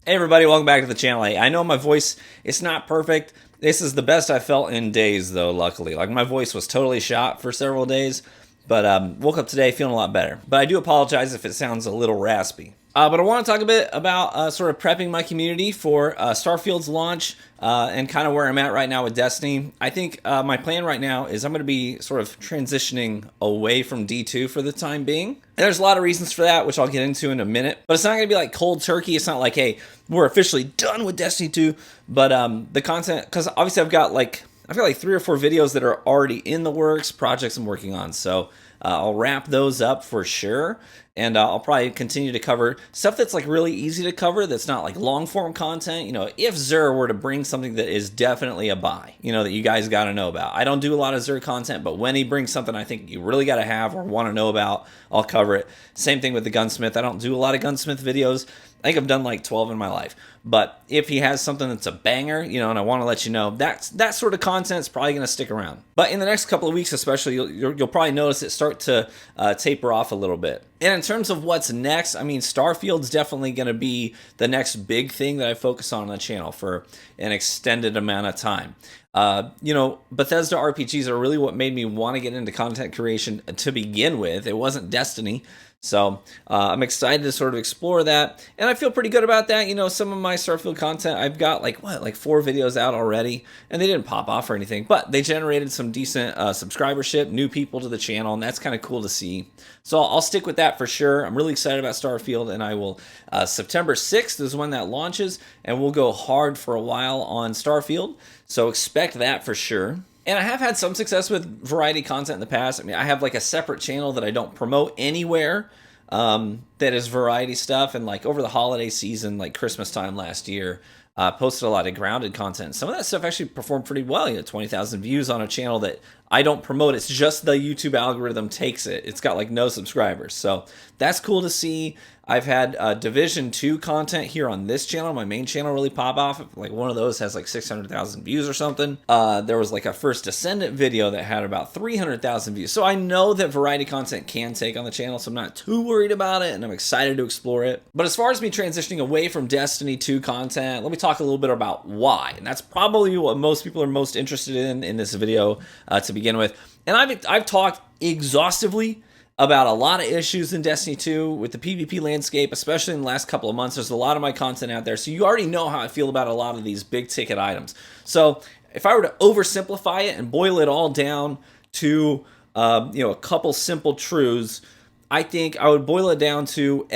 Hey everybody, welcome back to the channel. Hey, I know my voice is not perfect. This is the best I felt in days though, luckily. Like my voice was totally shot for several days, but woke up today feeling a lot better. But I do apologize if it sounds a little raspy. But I want to talk a bit about sort of prepping my community for Starfield's launch and kind of where I'm at right now with Destiny. I think my plan right now is I'm going to be sort of transitioning away from D2 for the time being. And there's a lot of reasons for that, which I'll get into in a minute. But it's not going to be like cold turkey. It's not like, hey, we're officially done with Destiny 2. But the content, because obviously I've got like 3 or 4 videos that are already in the works, projects I'm working on. So I'll wrap those up for sure. And I'll probably continue to cover stuff that's like really easy to cover, that's not like long form content. You know, if Xur were to bring something that is definitely a buy, you know, that you guys got to know about. I don't do a lot of Xur content, but when he brings something I think you really got to have or want to know about, I'll cover it. Same thing with the gunsmith. I don't do a lot of gunsmith videos. I think I've done like 12 in my life. But if he has something that's a banger, you know, and I want to let you know, that sort of content is probably going to stick around. But in the next couple of weeks especially, you'll probably notice it start to taper off a little bit. And in terms of what's next, I mean, Starfield's definitely going to be the next big thing that I focus on the channel for an extended amount of time. You know, Bethesda RPGs are really what made me want to get into content creation to begin with. It wasn't Destiny. So I'm excited to sort of explore that, and I feel pretty good about that. You know, some of my Starfield content, I've got like 4 videos out already, and they didn't pop off or anything, but they generated some decent subscribership, new people to the channel, and that's kind of cool to see. So I'll stick with that for sure. I'm really excited about Starfield, and I will, September 6th is when that launches, and we'll go hard for a while on Starfield, so expect that for sure. And I have had some success with variety content in the past. I mean, I have like a separate channel that I don't promote anywhere that is variety stuff. And like over the holiday season, like Christmas time last year, posted a lot of grounded content. Some of that stuff actually performed pretty well. You know, 20,000 views on a channel that I don't promote. It's just the YouTube algorithm takes it. It's got like no subscribers. So that's cool to see. I've had Division 2 content here on this channel, my main channel, really pop off. Like one of those has like 600,000 views or something. There was like a First Descendant video that had about 300,000 views. So I know that variety content can take on the channel, so I'm not too worried about it, and I'm excited to explore it. But as far as me transitioning away from Destiny 2 content, let me talk a little bit about why. And that's probably what most people are most interested in this video to begin with. And I've talked exhaustively about a lot of issues in Destiny 2 with the PvP landscape, especially in the last couple of months. There's a lot of my content out there, so you already know how I feel about a lot of these big ticket items. So if I were to oversimplify it and boil it all down to you know, a couple simple truths, I think I would boil it down to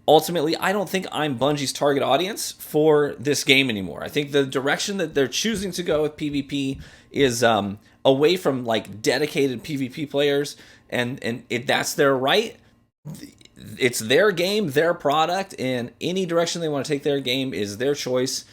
ultimately, I don't think I'm Bungie's target audience for this game anymore. I think the direction that they're choosing to go with PvP is away from like dedicated PvP players, and that's their right. It's their game, their product, and any direction they want to take their game is their choice.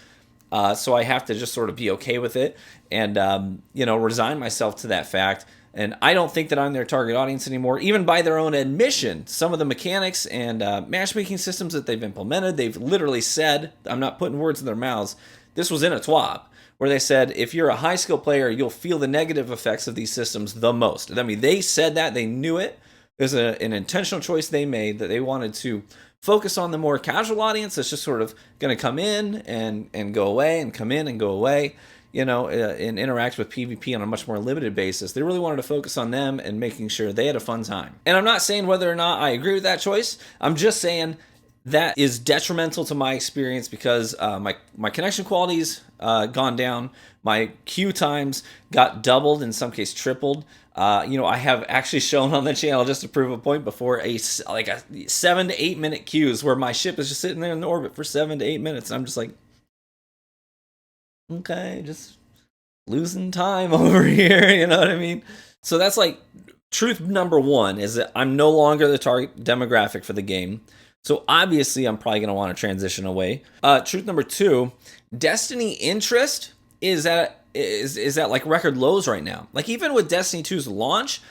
So I have to just sort of be okay with it and you know, resign myself to that fact. And I don't think that I'm their target audience anymore, even by their own admission. Some of the mechanics and matchmaking systems that they've implemented, they've literally said, I'm not putting words in their mouths, this was in a TWAB, where they said, if you're a high skill player, you'll feel the negative effects of these systems the most. I mean, they said that, they knew it. It was an intentional choice they made, that they wanted to focus on the more casual audience that's just sort of going to come in and go away, and come in and go away, you know, and interact with PvP on a much more limited basis. They really wanted to focus on them and making sure they had a fun time. And I'm not saying whether or not I agree with that choice. I'm just saying that is detrimental to my experience because my connection quality's gone down. My queue times got doubled, in some case tripled. You know, I have actually shown on the channel, just to prove a point before, a 7 to 8 minute queues where my ship is just sitting there in orbit for 7 to 8 minutes. And I'm just like, okay, just losing time over here, you know what I mean? So that's like truth number 1, is that I'm no longer the target demographic for the game. So obviously I'm probably going to want to transition away. Truth number 2, Destiny interest is at like record lows right now. Like even with Destiny 2's launch,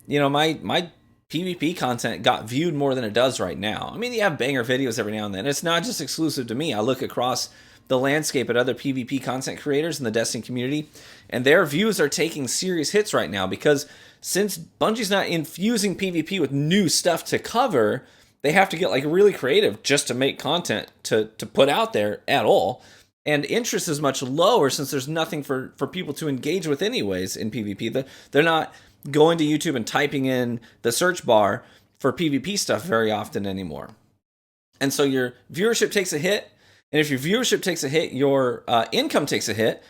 you know, my PvP content got viewed more than it does right now. I mean, you have banger videos every now and then. It's not just exclusive to me. I look across the landscape at other PvP content creators in the Destiny community, and their views are taking serious hits right now because since Bungie's not infusing PvP with new stuff to cover, they have to get like really creative just to make content to put out there at all. And interest is much lower since there's nothing for people to engage with anyways in PvP. They're not going to YouTube and typing in the search bar for PvP stuff very often anymore. And so your viewership takes a hit. And if your viewership takes a hit, your income takes a hit.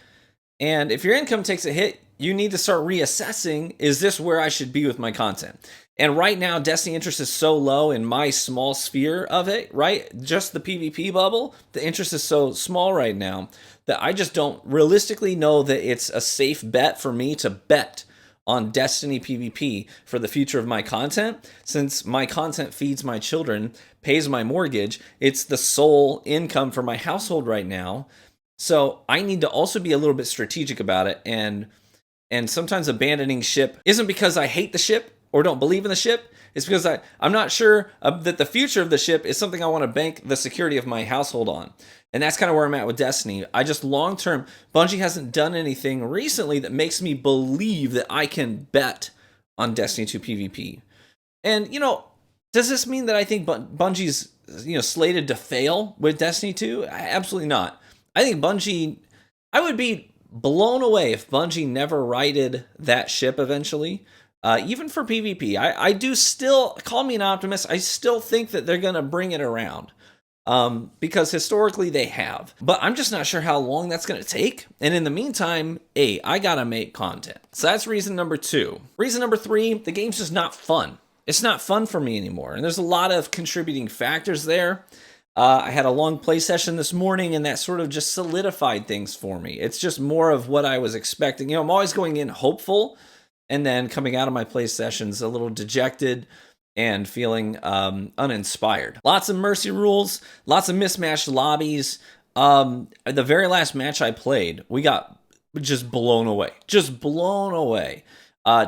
And if your income takes a hit, you need to start reassessing, is this where I should be with my content? And right now, Destiny interest is so low in my small sphere of it, right? Just the PvP bubble, the interest is so small right now that I just don't realistically know that it's a safe bet for me to bet on Destiny PvP for the future of my content, since my content feeds my children, pays my mortgage. It's the sole income for my household right now. So I need to also be a little bit strategic about it. And sometimes abandoning ship isn't because I hate the ship or don't believe in the ship. It's because I'm not sure that the future of the ship is something I want to bank the security of my household on. And that's kind of where I'm at with Destiny. I just long-term, Bungie hasn't done anything recently that makes me believe that I can bet on Destiny 2 PvP. And, does this mean that I think Bungie's, slated to fail with Destiny 2? Absolutely not. I think I would be blown away if Bungie never righted that ship eventually, even for PvP. I do still, call me an optimist, I still think that they're going to bring it around, because historically they have. But I'm just not sure how long that's going to take. And in the meantime, I got to make content. So that's reason number 2. Reason number 3, the game's just not fun. It's not fun for me anymore. And there's a lot of contributing factors there. I had a long play session this morning, and that sort of just solidified things for me. It's just more of what I was expecting. I'm always going in hopeful, and then coming out of my play sessions a little dejected and feeling uninspired. Lots of mercy rules, lots of mismatched lobbies. The very last match I played, we got just blown away. Just blown away.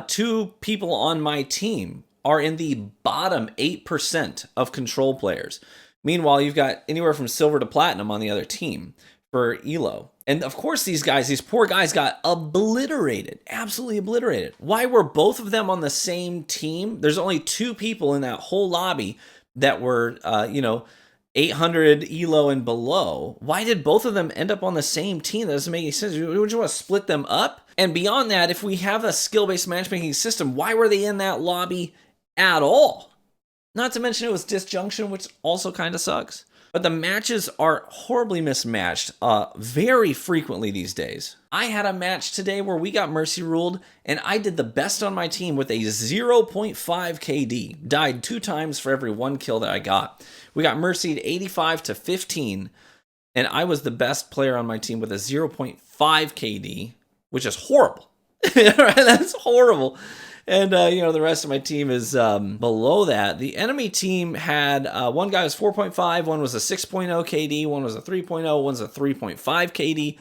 2 people on my team are in the bottom 8% of control players. Meanwhile, you've got anywhere from silver to platinum on the other team for Elo. And of course, these poor guys got obliterated, absolutely obliterated. Why were both of them on the same team? There's only 2 people in that whole lobby that were, 800 Elo and below. Why did both of them end up on the same team? That doesn't make any sense. Would you want to split them up? And beyond that, if we have a skill-based matchmaking system, why were they in that lobby at all? Not to mention it was disjunction, which also kind of sucks. But the matches are horribly mismatched very frequently these days. I had a match today where we got mercy ruled, and I did the best on my team with a 0.5 KD. Died 2 times for every 1 kill that I got. We got mercied 85 to 15, and I was the best player on my team with a 0.5 KD, which is horrible. That's horrible. And, the rest of my team is below that. The enemy team had one guy was 4.5, one was a 6.0 KD, one was a 3.0, one's a 3.5 KD.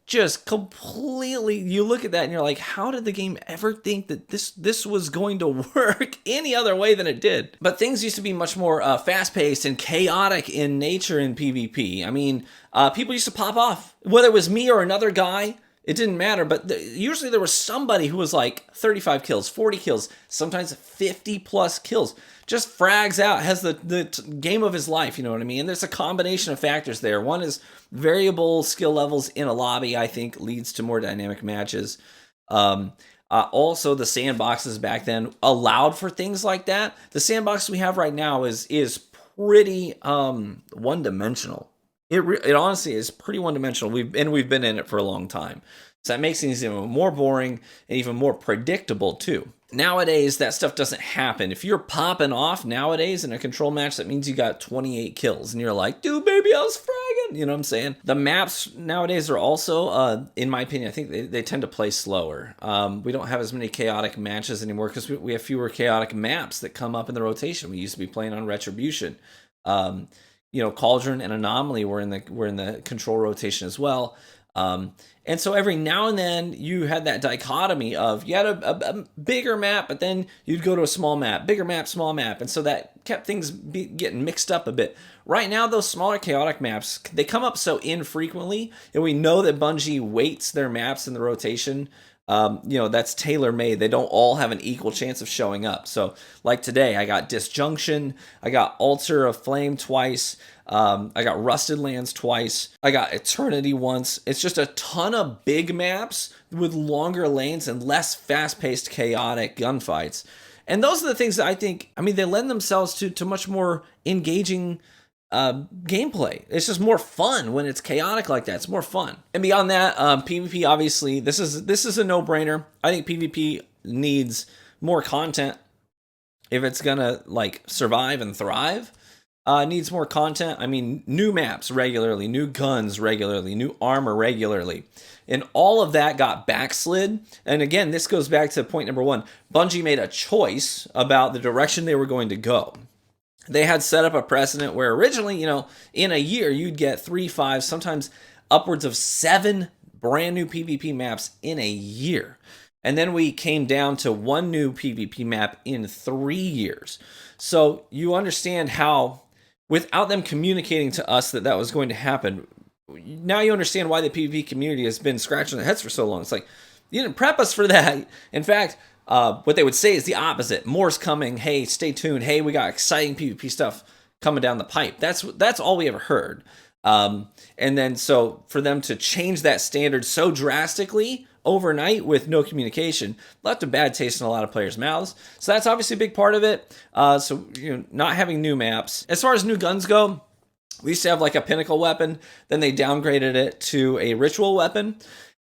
Just completely, you look at that and you're like, how did the game ever think that this was going to work any other way than it did? But things used to be much more fast-paced and chaotic in nature in PvP. I mean, people used to pop off. Whether it was me or another guy, it didn't matter, but usually there was somebody who was like 35 kills, 40 kills, sometimes 50 plus kills. Just frags out, has the game of his life, you know what I mean? And there's a combination of factors there. One is variable skill levels in a lobby, I think, leads to more dynamic matches. Also, the sandboxes back then allowed for things like that. The sandbox we have right now is pretty one-dimensional. It honestly is pretty one-dimensional. We've been in it for a long time. So that makes things even more boring and even more predictable too. Nowadays, that stuff doesn't happen. If you're popping off nowadays in a control match, that means you got 28 kills. And you're like, dude, baby, I was fragging. You know what I'm saying? The maps nowadays are also, in my opinion, I think they tend to play slower. We don't have as many chaotic matches anymore because we have fewer chaotic maps that come up in the rotation. We used to be playing on Retribution. Cauldron and Anomaly were in the control rotation as well. And so every now and then you had that dichotomy of you had a bigger map, but then you'd go to a small map, bigger map, small map. And so that kept things getting mixed up a bit. Right now, those smaller chaotic maps, they come up so infrequently, and we know that Bungie weights their maps in the rotation that's tailor-made. They don't all have an equal chance of showing up. So like today, I got Disjunction, I got Altar of Flame twice, I got Rusted Lands twice, I got Eternity once. It's just a ton of big maps with longer lanes and less fast-paced chaotic gunfights. And those are the things that I think, they lend themselves to much more engaging gameplay. It's just more fun when it's chaotic like that. It's more fun. And beyond that, PvP, obviously, this is a no-brainer. I think PvP needs more content if it's gonna survive and thrive. Needs more content. New maps regularly, new guns regularly, new armor regularly. And all of that got backslid. And again, this goes back to point number one. Bungie made a choice about the direction they were going to go. They had set up a precedent where originally, in a year, you'd get 3, 5, sometimes upwards of 7 brand new PvP maps in a year. And then we came down to 1 new PvP map in 3 years. So you understand how, without them communicating to us that that was going to happen, now you understand why the PvP community has been scratching their heads for so long. It's like, you didn't prep us for that. In fact, what they would say is the opposite. More's coming. Hey, stay tuned. Hey, we got exciting PvP stuff coming down the pipe. That's all we ever heard. And then so for them to change that standard so drastically overnight with no communication left a bad taste in a lot of players' mouths. So that's obviously a big part of it. So not having new maps. As far as new guns go, we used to have a pinnacle weapon. Then they downgraded it to a ritual weapon.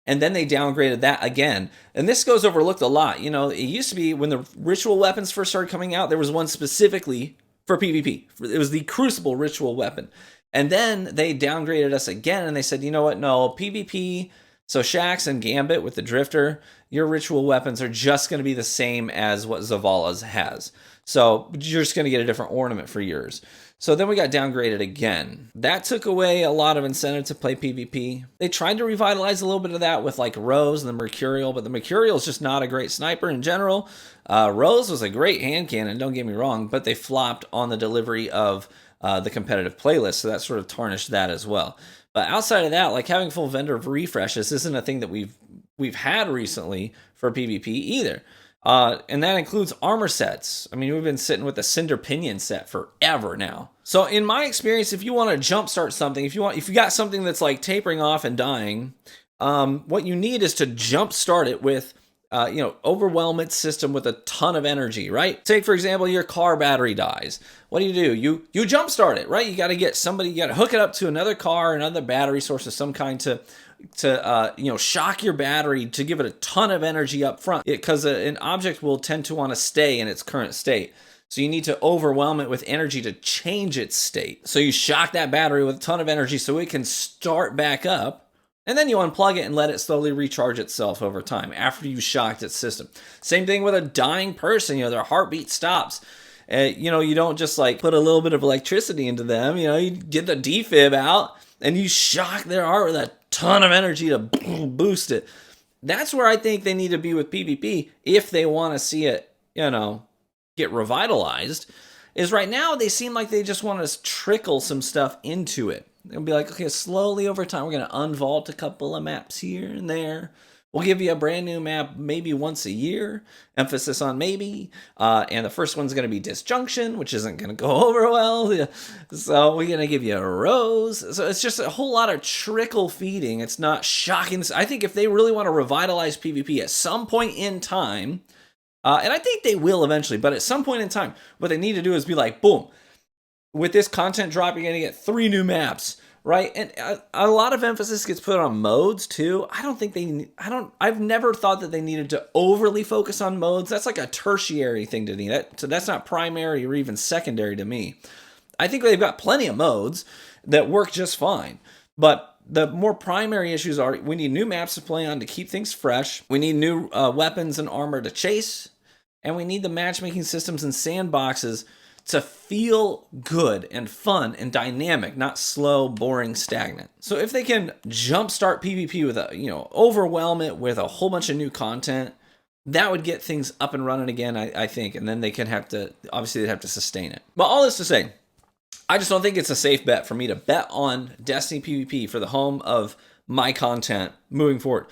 And then they downgraded that again. And this goes overlooked a lot. It used to be when the ritual weapons first started coming out, there was one specifically for PvP. It was the Crucible ritual weapon. And then they downgraded us again and they said, you know what? No, PvP. So Shaxx and Gambit with the Drifter, your ritual weapons are just going to be the same as what Zavala's has. So you're just going to get a different ornament for yours. So then we got downgraded again. That took away a lot of incentive to play PvP. They tried to revitalize a little bit of that with Rose and the Mercurial, but the Mercurial is just not a great sniper in general. Rose was a great hand cannon, don't get me wrong, but they flopped on the delivery of the competitive playlist, so that sort of tarnished that as well. But outside of that, having full vendor refreshes isn't a thing that we've had recently for PvP either. And that includes armor sets. We've been sitting with the Cinder Pinion set forever now. So in my experience, if you want to jumpstart something, if you got something that's tapering off and dying, what you need is to jumpstart it with, overwhelm its system with a ton of energy, right? Take, for example, your car battery dies. What do? You jumpstart it, right? You got to hook it up to another car, another battery source of some kind to shock your battery to give it a ton of energy up front, because an object will tend to want to stay in its current state. So you need to overwhelm it with energy to change its state. So you shock that battery with a ton of energy so it can start back up, and then you unplug it and let it slowly recharge itself over time after you shocked its system. Same thing with a dying person. Their heartbeat stops. You don't just put a little bit of electricity into them. You get the defib out and you shock their heart with a ton of energy to boost it. That's where I think they need to be with PvP if they want to see it, get revitalized. Is right now they seem like they just want to trickle some stuff into it. They'll be okay, slowly over time, we're going to unvault a couple of maps here and there. We'll give you a brand new map maybe once a year. Emphasis on maybe. And the first one's going to be Disjunction, which isn't going to go over well. So we're going to give you a Rose. So it's just a whole lot of trickle feeding. It's not shocking. I think if they really want to revitalize PvP at some point in time, and I think they will eventually, but at some point in time, what they need to do is be boom, with this content drop, you're going to get 3 new maps, right? And a lot of emphasis gets put on modes too. I've never thought that they needed to overly focus on modes. That's a tertiary thing to me. So that's not primary or even secondary to me. I think they've got plenty of modes that work just fine. But the more primary issues are we need new maps to play on to keep things fresh. We need new weapons and armor to chase. And we need the matchmaking systems and sandboxes to feel good and fun and dynamic, not slow, boring, stagnant. So if they can jumpstart PvP with overwhelm it with a whole bunch of new content, that would get things up and running again, I think. And then they'd have to sustain it. But all this to say, I just don't think it's a safe bet for me to bet on Destiny PvP for the home of my content moving forward.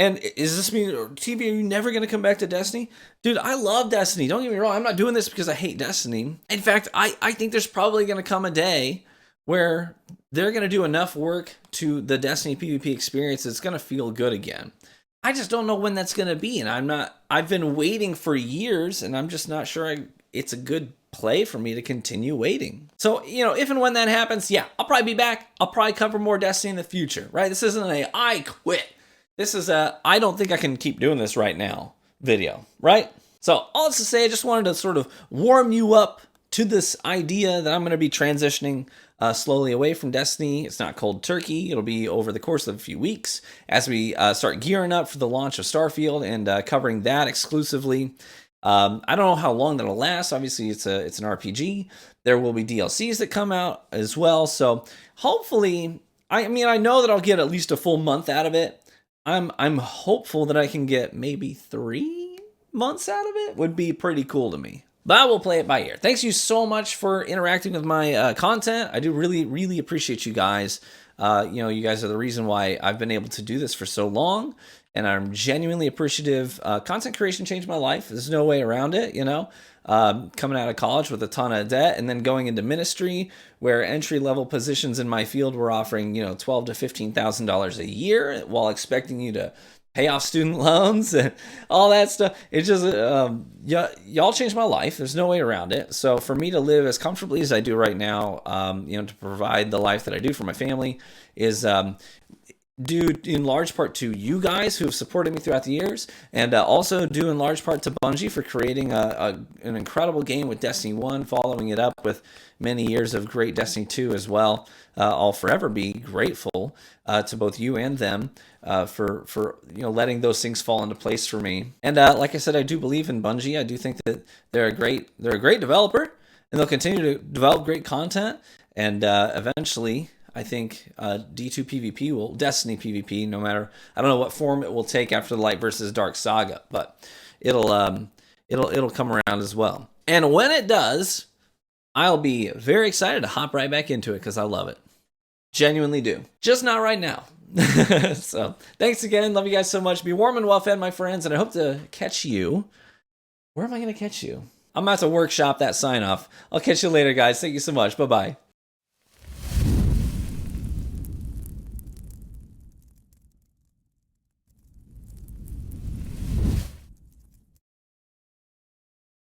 And is this mean, TV, are you never going to come back to Destiny? Dude, I love Destiny. Don't get me wrong. I'm not doing this because I hate Destiny. In fact, I think there's probably going to come a day where they're going to do enough work to the Destiny PvP experience it's going to feel good again. I just don't know when that's going to be. And I've been waiting for years, and I'm just not sure it's a good play for me to continue waiting. So, if and when that happens, yeah, I'll probably be back. I'll probably cover more Destiny in the future, right? This isn't I quit. This is I don't think I can keep doing this right now video, right? So all this to say, I just wanted to sort of warm you up to this idea that I'm going to be transitioning slowly away from Destiny. It's not cold turkey. It'll be over the course of a few weeks as we start gearing up for the launch of Starfield and covering that exclusively. I don't know how long that'll last. Obviously, it's an RPG. There will be DLCs that come out as well. So hopefully, I know that I'll get at least a full month out of it. I'm hopeful that I can get maybe 3 months out of it. Would be pretty cool to me. But I will play it by ear. Thanks you so much for interacting with my content. I do really, really appreciate you guys. You guys are the reason why I've been able to do this for so long. And I'm genuinely appreciative. Content creation changed my life. There's no way around it, coming out of college with a ton of debt and then going into ministry where entry-level positions in my field were offering, $12,000 to $15,000 a year while expecting you to pay off student loans and all that stuff. It just, y'all changed my life. There's no way around it. So for me to live as comfortably as I do right now, to provide the life that I do for my family is due in large part to you guys who have supported me throughout the years, and also due in large part to Bungie for creating an incredible game with Destiny 1, following it up with many years of great Destiny 2 as well. I'll forever be grateful to both you and them for letting those things fall into place for me. And like I said, I do believe in Bungie. I do think that they're a great developer, and they'll continue to develop great content, and eventually I think D2 PvP will, Destiny PvP, no matter, I don't know what form it will take after the Light versus Dark saga, but it'll come around as well. And when it does, I'll be very excited to hop right back into it because I love it. Genuinely do. Just not right now. So thanks again. Love you guys so much. Be warm and well fed, my friends, and I hope to catch you. Where am I going to catch you? I'm about to workshop that sign off. I'll catch you later, guys. Thank you so much. Bye-bye.